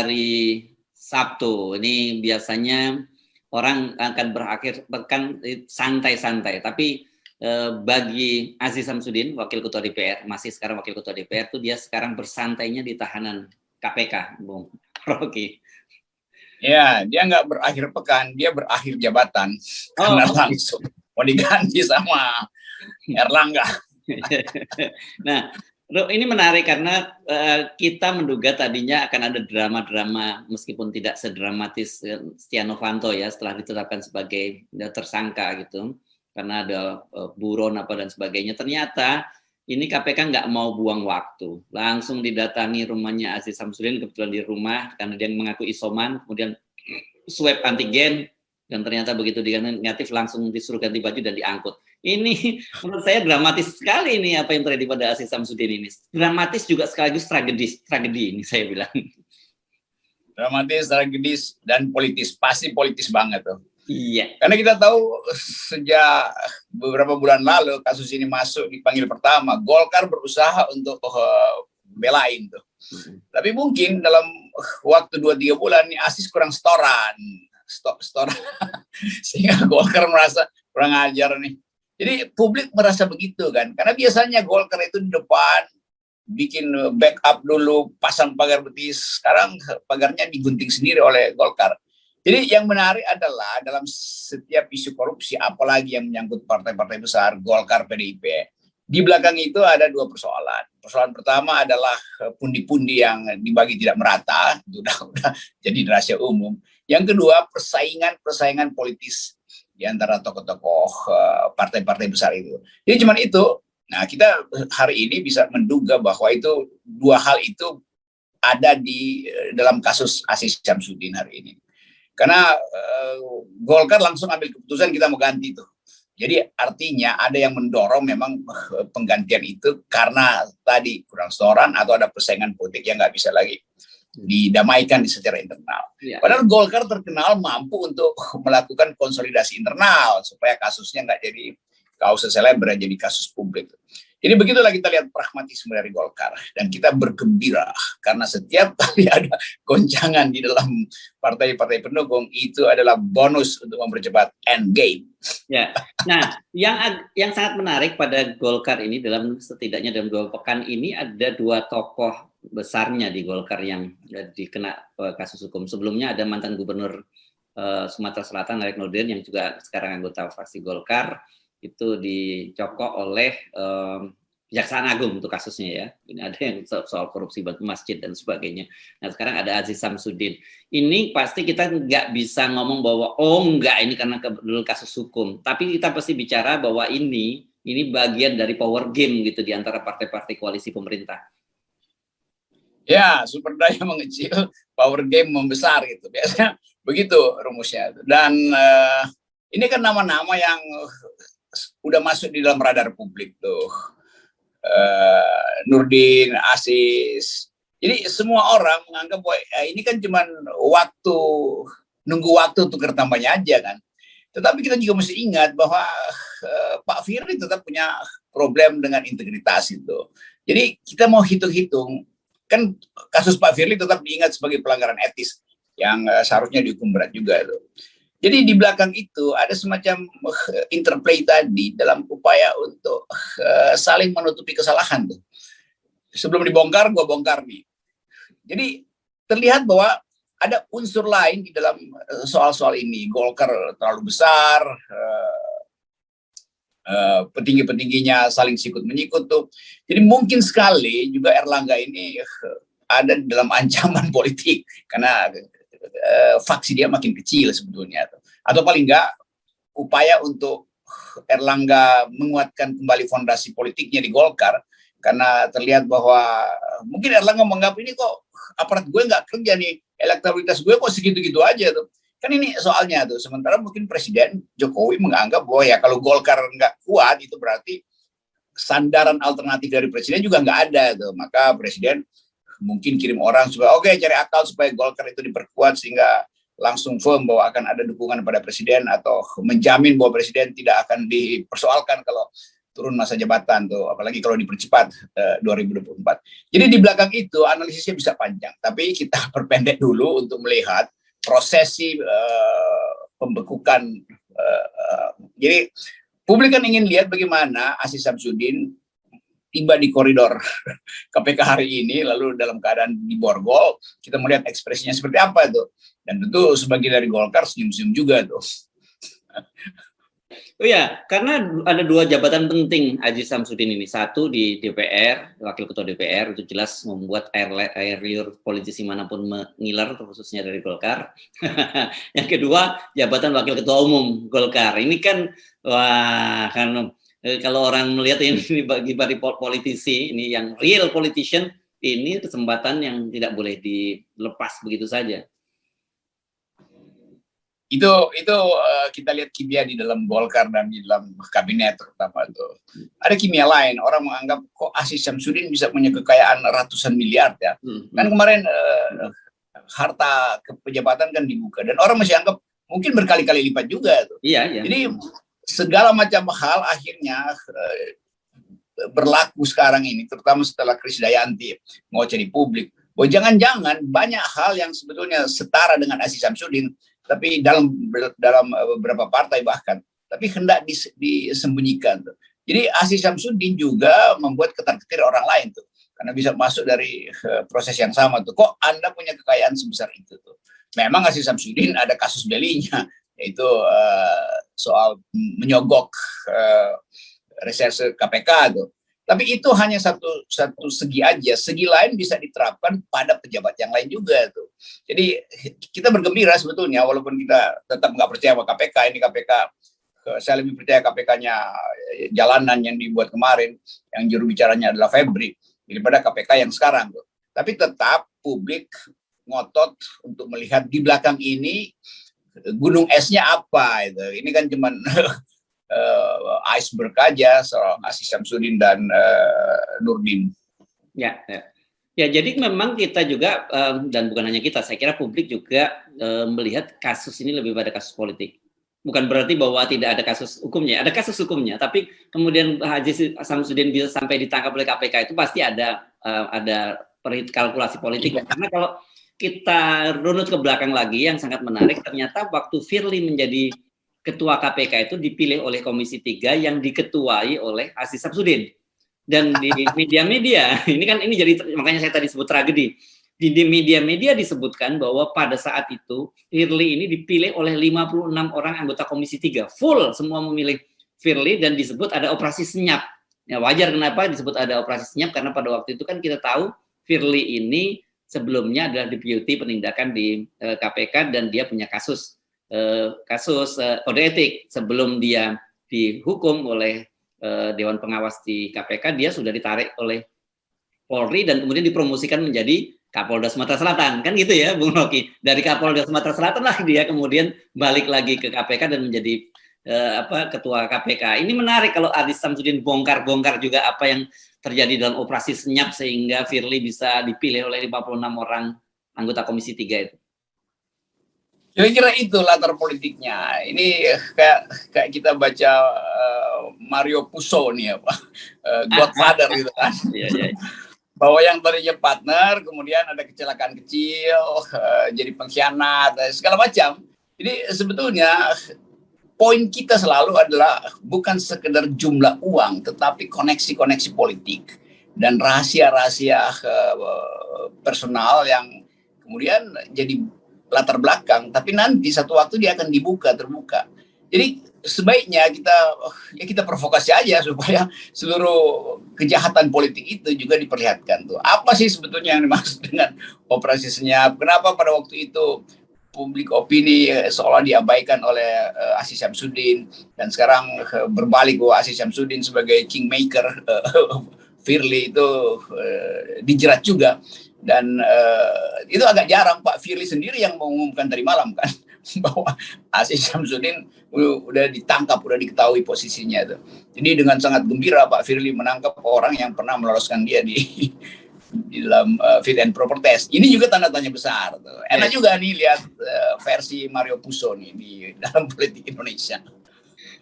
hari Sabtu. Ini biasanya orang akan berakhir pekan santai-santai, tapi bagi Aziz Samsudin, Wakil Ketua DPR, masih sekarang Wakil Ketua DPR, tuh dia sekarang bersantainya di tahanan KPK, Bung Rocky. Ya, dia nggak berakhir pekan, dia berakhir jabatan. Karena langsung mau diganti sama Erlangga. Nah, ini menarik karena kita menduga tadinya akan ada drama-drama, meskipun tidak sedramatis Setia Novanto ya, setelah ditetapkan sebagai tersangka gitu, karena ada buron apa dan sebagainya. Ternyata ini KPK nggak mau buang waktu, langsung didatangi rumahnya Aziz Samsudin, kebetulan di rumah karena dia mengaku isoman, kemudian swab antigen, dan ternyata begitu dia negatif langsung disuruh ganti baju dan diangkut. Ini menurut saya dramatis sekali ini apa yang terjadi pada Aziz Samsudin ini. Dramatis juga sekaligus tragedi ini saya bilang. Dramatis, tragedis, dan politis. Pasti politis banget tuh. Iya. Karena kita tahu sejak beberapa bulan lalu kasus ini masuk dipanggil pertama, Golkar berusaha untuk belain tuh. Tapi mungkin dalam waktu 2-3 bulan nih Aziz kurang setoran. Sehingga Golkar merasa kurang ajar nih. Jadi publik merasa begitu kan. Karena biasanya Golkar itu di depan bikin backup dulu, pasang pagar betis. Sekarang pagarnya digunting sendiri oleh Golkar. Jadi yang menarik adalah dalam setiap isu korupsi, apalagi yang menyangkut partai-partai besar, Golkar, PDIP, di belakang itu ada 2 persoalan. Persoalan pertama adalah pundi-pundi yang dibagi tidak merata, itu udah jadi rahasia umum. Yang kedua, persaingan politis di antara tokoh-tokoh partai-partai besar itu. Jadi cuma itu. Nah, kita hari ini bisa menduga bahwa itu 2 hal itu ada di dalam kasus Aziz Samsudin hari ini. Karena Golkar langsung ambil keputusan kita mau ganti tuh. Jadi artinya ada yang mendorong memang penggantian itu karena tadi kurang setoran atau ada persaingan politik yang nggak bisa lagi didamaikan secara internal. Ya. Padahal Golkar terkenal mampu untuk melakukan konsolidasi internal supaya kasusnya nggak jadi kasus seleber, jadi kasus publik. Jadi begitulah kita lihat pragmatisme dari Golkar, dan kita bergembira karena setiap kali ada goncangan di dalam partai-partai pendukung itu adalah bonus untuk mempercepat end game. Ya, nah yang sangat menarik pada Golkar ini setidaknya dalam 2 pekan ini ada 2 tokoh besarnya di Golkar yang dikena kasus hukum. Sebelumnya ada mantan gubernur Sumatera Selatan Erick Nurdin yang juga sekarang anggota fraksi Golkar, itu dicokok oleh Kejaksaan Agung untuk kasusnya ya. Ini ada yang soal korupsi masjid dan sebagainya. Nah sekarang ada Aziz Samsudin. Ini pasti kita nggak bisa ngomong bahwa enggak ini karena kasus hukum. Tapi kita pasti bicara bahwa ini bagian dari power game gitu di antara partai-partai koalisi pemerintah. Ya, sumber daya mengecil, power game membesar gitu. Biasanya begitu rumusnya. Dan ini kan nama-nama yang udah masuk di dalam radar publik tuh. Nurdin, Aziz. Jadi semua orang menganggap bahwa ini kan cuma nunggu waktu untuk kampanye aja kan. Tetapi kita juga mesti ingat bahwa Pak Firly tetap punya problem dengan integritas itu. Jadi kita mau hitung-hitung, kan kasus Pak Firly tetap diingat sebagai pelanggaran etis yang seharusnya dihukum berat juga itu. Jadi di belakang itu ada semacam interplay tadi dalam upaya untuk saling menutupi kesalahan tuh. Sebelum dibongkar, gua bongkar nih. Jadi terlihat bahwa ada unsur lain di dalam soal-soal ini. Golkar terlalu besar, petinggi-petingginya saling sikut-menyikut tuh. Jadi mungkin sekali juga Erlangga ini ada dalam ancaman politik karena faksi dia makin kecil sebetulnya, atau paling enggak upaya untuk Erlangga menguatkan kembali fondasi politiknya di Golkar, karena terlihat bahwa mungkin Erlangga menganggap ini kok aparat gue nggak kerja nih, elektabilitas gue kok segitu-gitu aja tuh, kan ini soalnya tuh. Sementara mungkin Presiden Jokowi menganggap bahwa ya kalau Golkar nggak kuat itu berarti sandaran alternatif dari Presiden juga nggak ada tuh, maka Presiden mungkin kirim orang supaya cari akal supaya Golkar itu diperkuat sehingga langsung firm bahwa akan ada dukungan pada Presiden, atau menjamin bahwa Presiden tidak akan dipersoalkan kalau turun masa jabatan tuh, apalagi kalau dipercepat 2024. Jadi di belakang itu analisisnya bisa panjang, tapi kita perpendek dulu untuk melihat prosesi pembekukan. Jadi publik kan ingin lihat bagaimana Aziz Syamsuddin tiba di koridor KPK hari ini, lalu dalam keadaan di borgol, kita melihat ekspresinya seperti apa tuh. Dan tentu sebagai dari Golkar senyum-senyum juga tuh. Oh ya, karena ada dua jabatan penting Aziz Syamsuddin ini. Satu di DPR, Wakil Ketua DPR, itu jelas membuat air liur politisi manapun mengiler, khususnya dari Golkar. Yang kedua, jabatan Wakil Ketua Umum Golkar. Ini kan, wah, kan kalau orang melihat ini bagi politisi, ini yang real politician, ini kesempatan yang tidak boleh dilepas begitu saja. Itu kita lihat kimia di dalam Golkar dan di dalam kabinet terutama itu. Ada kimia lain, orang menganggap kok Aziz Syamsuddin bisa punya kekayaan ratusan miliar ya. Kan kemarin harta kepejabatan kan dibuka dan orang masih anggap mungkin berkali-kali lipat juga tuh. Iya. Jadi segala macam hal akhirnya berlaku sekarang ini, terutama setelah Krisdayanti mau cari publik. Bahwa jangan-jangan banyak hal yang sebetulnya setara dengan Aziz Syamsuddin, tapi dalam beberapa partai bahkan, tapi hendak disembunyikan tuh. Jadi Aziz Syamsuddin juga membuat ketar-ketir orang lain tuh, karena bisa masuk dari proses yang sama tuh. Kok Anda punya kekayaan sebesar itu tuh? Memang Aziz Syamsuddin ada kasus belinya, yaitu soal menyogok reserse KPK tuh. Tapi itu hanya satu segi aja. Segi lain bisa diterapkan pada pejabat yang lain juga tuh. Jadi kita bergembira sebetulnya, walaupun kita tetap nggak percaya sama KPK. Ini KPK, saya lebih percaya KPK-nya jalanan yang dibuat kemarin, yang juru bicaranya adalah Febri, daripada KPK yang sekarang tuh. Tapi tetap publik ngotot untuk melihat di belakang ini gunung esnya apa itu. Ini kan cuman iceberg aja soal Aziz Syamsuddin dan Nurdin. Ya. Jadi memang kita juga dan bukan hanya kita, saya kira publik juga melihat kasus ini lebih pada kasus politik. Bukan berarti bahwa tidak ada kasus hukumnya, ada kasus hukumnya. Tapi kemudian Aziz Syamsuddin bisa sampai ditangkap oleh KPK itu pasti ada kalkulasi politik. Karena kalau kita runut ke belakang lagi yang sangat menarik, ternyata waktu Firly menjadi Ketua KPK itu dipilih oleh Komisi 3 yang diketuai oleh Aziz Syamsuddin. Dan di media-media, ini jadi, makanya saya tadi sebut tragedi. Di media-media disebutkan bahwa pada saat itu Firly ini dipilih oleh 56 orang anggota Komisi 3. Full semua memilih Firly dan disebut ada operasi senyap. Ya, wajar kenapa disebut ada operasi senyap, karena pada waktu itu kan kita tahu Firly ini sebelumnya adalah deputi penindakan di KPK dan dia punya kasus kode etik. Sebelum dia dihukum oleh Dewan Pengawas di KPK, dia sudah ditarik oleh Polri dan kemudian dipromosikan menjadi Kapolda Sumatera Selatan, kan gitu ya Bung Rocky. Dari Kapolda Sumatera Selatan lah dia kemudian balik lagi ke KPK dan menjadi Ketua KPK. Ini menarik kalau Aziz Syamsuddin bongkar-bongkar juga apa yang terjadi dalam operasi senyap sehingga Firly bisa dipilih oleh 56 orang anggota Komisi 3 itu. Kira-kira itu latar politiknya. Ini kayak kita baca Mario Puzo nih ya Pak, Godfather gitu kan. Iya. Bahwa yang tadinya partner, kemudian ada kecelakaan kecil, jadi pengkhianat, segala macam. Jadi sebetulnya poin kita selalu adalah bukan sekedar jumlah uang, tetapi koneksi-koneksi politik dan rahasia-rahasia personal yang kemudian jadi latar belakang, tapi nanti satu waktu dia akan terbuka. Jadi sebaiknya kita provokasi aja supaya seluruh kejahatan politik itu juga diperlihatkan tuh. Apa sih sebetulnya yang dimaksud dengan operasi senyap? Kenapa pada waktu itu publik opini seolah diabaikan oleh Aziz Syamsuddin dan sekarang berbalik bahwa Aziz Syamsuddin sebagai kingmaker, Firly itu dijerat juga. Dan itu agak jarang, Pak Firly sendiri yang mengumumkan tadi malam kan bahwa Aziz Syamsuddin udah ditangkap, udah diketahui posisinya itu. Jadi dengan sangat gembira Pak Firly menangkap orang yang pernah meloloskan dia di dalam fit and proper test. Ini juga tanda tanya besar tuh. Enak juga nih lihat versi Mario Puzo nih di dalam politik Indonesia.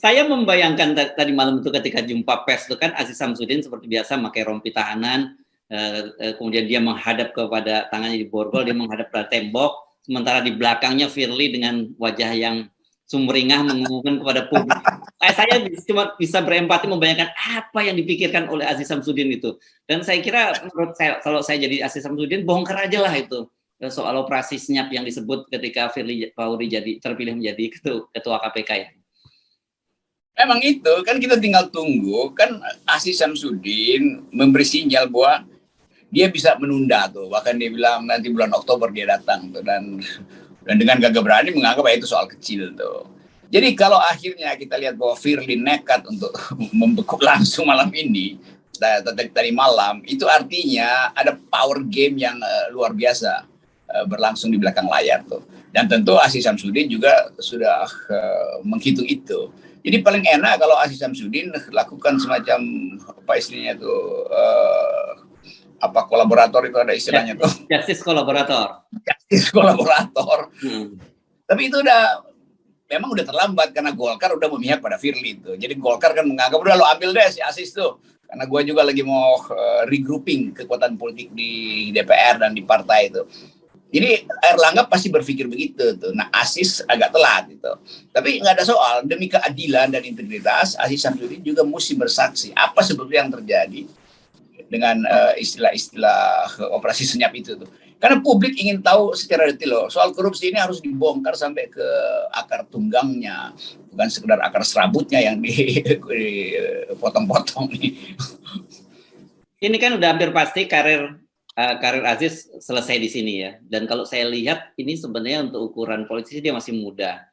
Saya membayangkan tadi malam itu ketika jumpa pers itu kan Aziz Samsudin seperti biasa pakai rompi tahanan, kemudian dia menghadap kepada tangannya di borgol, dia menghadap pada tembok, sementara di belakangnya Firly dengan wajah yang sumringah mengumumkan kepada publik. Saya cuma bisa berempati membayangkan apa yang dipikirkan oleh Aziz Samsudin itu. Dan saya kira menurut saya, kalau saya jadi Aziz Samsudin, bongkar aja lah itu soal operasi senyap yang disebut ketika Firly Bahuri terpilih menjadi ketua KPK ya. Memang itu, kan kita tinggal tunggu, kan Aziz Samsudin memberi sinyal bahwa dia bisa menunda tuh, bahkan dia bilang nanti bulan Oktober dia datang tuh, dan dengan gagah berani menganggap itu soal kecil tuh. Jadi kalau akhirnya kita lihat bahwa Firly nekat untuk membekuk langsung malam ini, tadi malam, itu artinya ada power game yang luar biasa berlangsung di belakang layar tuh. Dan tentu Aziz Samsudin juga sudah menghitung itu. Jadi paling enak kalau Aziz Samsudin lakukan semacam apa istilahnya itu apa kolaborator itu ada istilahnya tuh. Justice kolaborator. Justice kolaborator. Tapi itu memang udah terlambat karena Golkar udah memihak pada Firly itu. Jadi Golkar kan menganggap udah lo ambil deh si Aziz tuh. Karena gue juga lagi mau regrouping kekuatan politik di DPR dan di partai itu. Jadi Erlangga pasti berpikir begitu tuh. Nah Aziz agak telat gitu. Tapi nggak ada soal, demi keadilan dan integritas Aziz Samsudin juga mesti bersaksi apa sebetulnya yang terjadi dengan istilah-istilah operasi senyap itu tuh. Karena publik ingin tahu secara detail loh. Soal korupsi ini harus dibongkar sampai ke akar tunggangnya, bukan sekedar akar serabutnya yang dipotong-potong nih. Ini kan udah hampir pasti karir Aziz selesai di sini ya. Dan kalau saya lihat ini sebenarnya untuk ukuran politisi dia masih muda.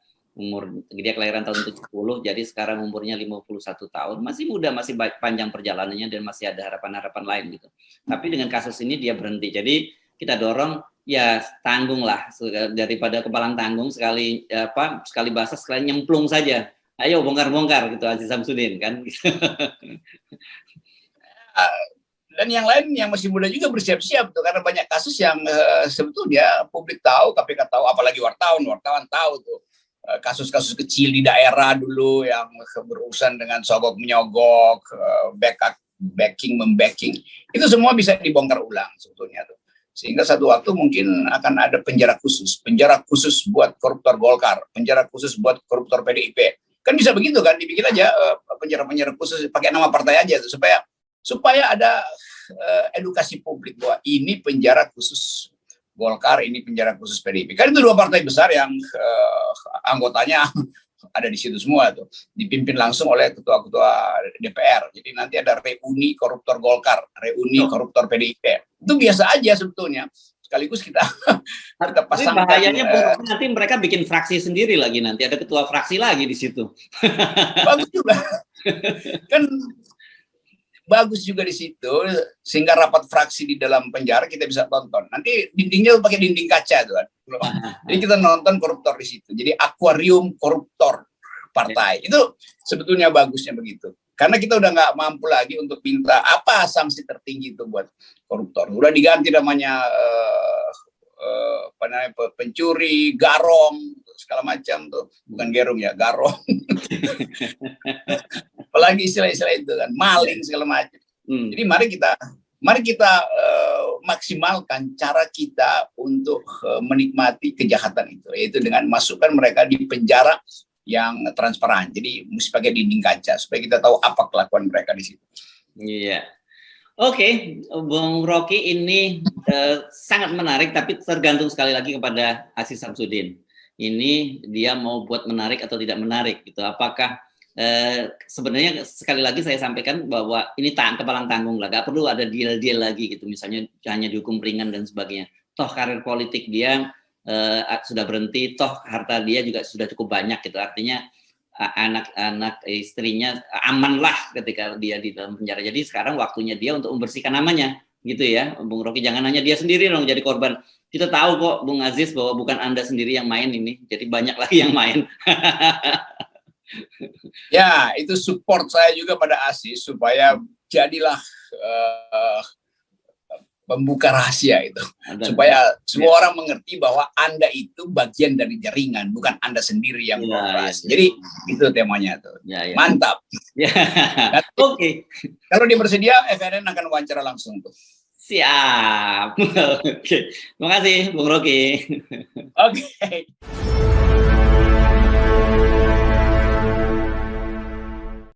Dia kelahiran tahun 70, jadi sekarang umurnya 51 tahun. Masih muda, masih panjang perjalanannya dan masih ada harapan-harapan lain gitu. Tapi dengan kasus ini dia berhenti. Jadi kita dorong ya tanggung lah daripada kepalang tanggung sekali basah sekali nyemplung saja. Ayo bongkar-bongkar gitu Aziz Samsudin kan. Dan yang lain yang masih muda juga bersiap-siap tuh karena banyak kasus yang sebetulnya publik tahu, KPK tahu, apalagi wartawan tahu tuh kasus-kasus kecil di daerah dulu yang berurusan dengan sogok menyogok, membacking itu semua bisa dibongkar ulang sebetulnya tuh. Sehingga satu waktu mungkin akan ada penjara khusus buat koruptor Golkar, penjara khusus buat koruptor PDIP. Kan bisa begitu kan, dibikin aja penjara khusus pakai nama partai aja tuh, supaya ada edukasi publik bahwa ini penjara khusus Golkar, ini penjara khusus PDIP. Kan itu dua partai besar yang anggotanya ada di situ semua tuh, dipimpin langsung oleh ketua-ketua DPR. Jadi nanti ada reuni koruptor Golkar, reuni koruptor PDIP. Itu biasa aja sebetulnya. Sekaligus kita pasangkan. Bahayanya nanti mereka bikin fraksi sendiri lagi, nanti ada ketua fraksi lagi di situ. Bagus juga. Kan bagus juga di situ, sehingga rapat fraksi di dalam penjara kita bisa tonton. Nanti dindingnya pakai dinding kaca tuh kan. Jadi kita nonton koruptor di situ. Jadi akuarium koruptor partai. Itu sebetulnya bagusnya begitu. Karena kita udah nggak mampu lagi untuk minta apa sanksi tertinggi itu buat koruptor. Udah diganti namanya pencuri, garong, segala macam tuh. Bukan gerung ya, garong. Apalagi istilah-istilah itu kan, maling segala macam. Jadi mari kita maksimalkan cara kita untuk menikmati kejahatan itu, yaitu dengan masukkan mereka di penjara yang transparan. Jadi mesti pakai dinding kaca supaya kita tahu apa kelakuan mereka di situ. Iya. Oke, Bung Rocky, ini sangat menarik, tapi tergantung sekali lagi kepada Aziz Samsudin. Ini dia mau buat menarik atau tidak menarik gitu. Apakah sebenarnya sekali lagi saya sampaikan bahwa ini kepalang tanggung lah, gak perlu ada deal-deal lagi gitu, misalnya hanya dihukum ringan dan sebagainya. Toh karir politik dia sudah berhenti, toh harta dia juga sudah cukup banyak gitu, artinya anak-anak istrinya aman lah ketika dia di dalam penjara. Jadi sekarang waktunya dia untuk membersihkan namanya gitu ya, Bung Rocky. Jangan hanya dia sendiri dong jadi korban. Kita tahu kok Bung Aziz bahwa bukan Anda sendiri yang main ini, jadi banyak lagi yang main. Ya, itu support saya juga pada Aziz supaya jadilah pembuka rahasia itu. Supaya semua orang mengerti bahwa Anda itu bagian dari jaringan, bukan Anda sendiri yang beroperasi. Jadi itu temanya tuh. Mantap. Oke. Kalau dia bersedia, FNN akan wawancara langsung tuh. Siap. Oke. Terima kasih, Bung Rocky. Oke.